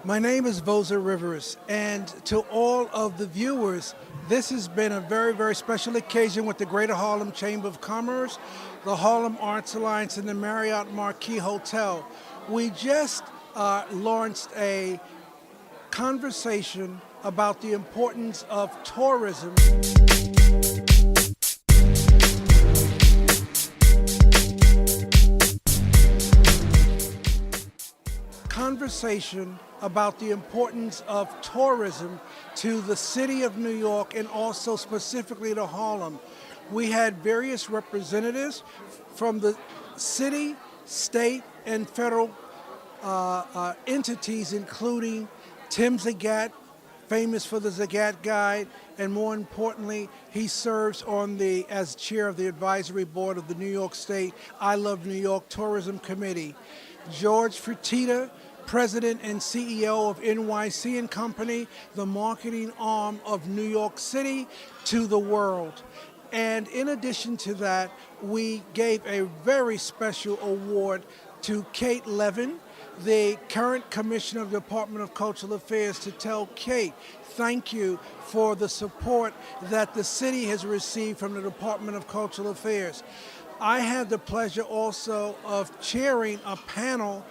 My name is Voza Rivers, and to all of the viewers, this has been a very, very special occasion with the Greater Harlem Chamber of Commerce, the Harlem Arts Alliance, and the Marriott Marquis Hotel. We just launched a conversation about the importance of tourism. Conversation about the importance of tourism to the city of New York and also specifically to Harlem. We had various representatives from the city, state, and federal entities, including Tim Zagat, famous for the Zagat Guide, and more importantly, he serves as chair of the advisory board of the New York State I Love New York Tourism Committee. George Fertitta, President and CEO of NYC and Company, the marketing arm of New York City to the world. And in addition to that, we gave a very special award to Kate Levin, the current Commissioner of the Department of Cultural Affairs, to tell Kate, thank you for the support that the city has received from the Department of Cultural Affairs. I had the pleasure also of chairing a panel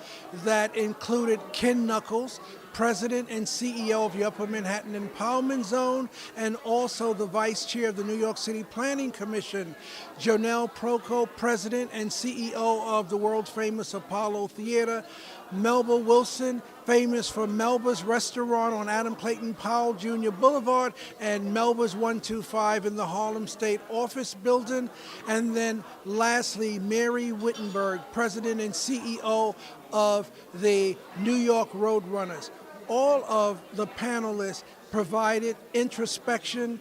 that included Ken Knuckles, President and CEO of the Upper Manhattan Empowerment Zone, and also the Vice Chair of the New York City Planning Commission, Jonelle Proco, President and CEO of the world-famous Apollo Theater, Melba Wilson, famous for Melba's Restaurant on Adam Clayton Powell Jr. Boulevard, and Melba's 125 in the Harlem State Office Building. And then lastly, Mary Wittenberg, President and CEO of the New York Roadrunners. All of the panelists provided introspection,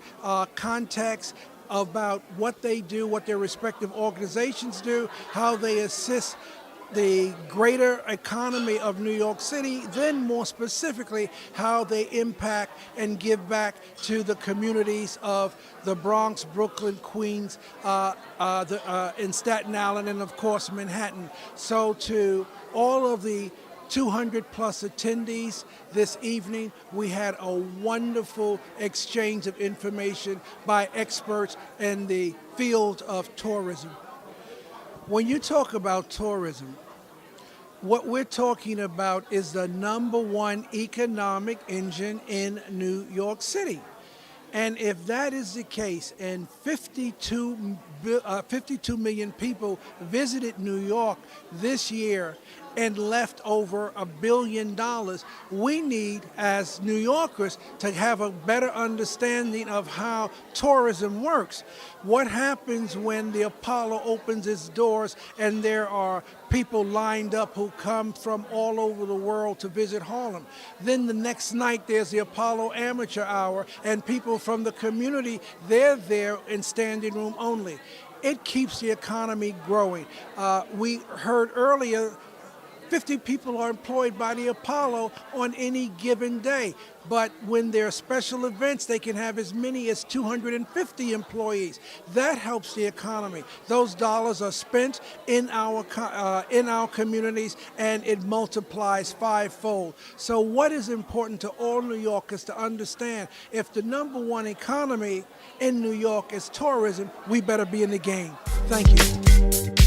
context about what they do, what their respective organizations do, how they assist the greater economy of New York City, then more specifically, how they impact and give back to the communities of the Bronx, Brooklyn, Queens, in Staten Island, and of course Manhattan. So to all of the 200 plus attendees this evening, we had a wonderful exchange of information by experts in the field of tourism. When you talk about tourism, what we're talking about is the #1 economic engine in New York City. And if that is the case, and 52 million people visited New York this year and left over $1 billion, we need, as New Yorkers, to have a better understanding of how tourism works. What happens when the Apollo opens its doors and there are people lined up who come from all over the world to visit Harlem? Then the next night there's the Apollo Amateur Hour, and people from the community, they're there in standing room only. It keeps the economy growing. We heard earlier 50 people are employed by the Apollo on any given day. But when there are special events, they can have as many as 250 employees. That helps the economy. Those dollars are spent in our communities, and it multiplies fivefold. So what is important to all New Yorkers to understand, if the #1 economy in New York is tourism, we better be in the game. Thank you.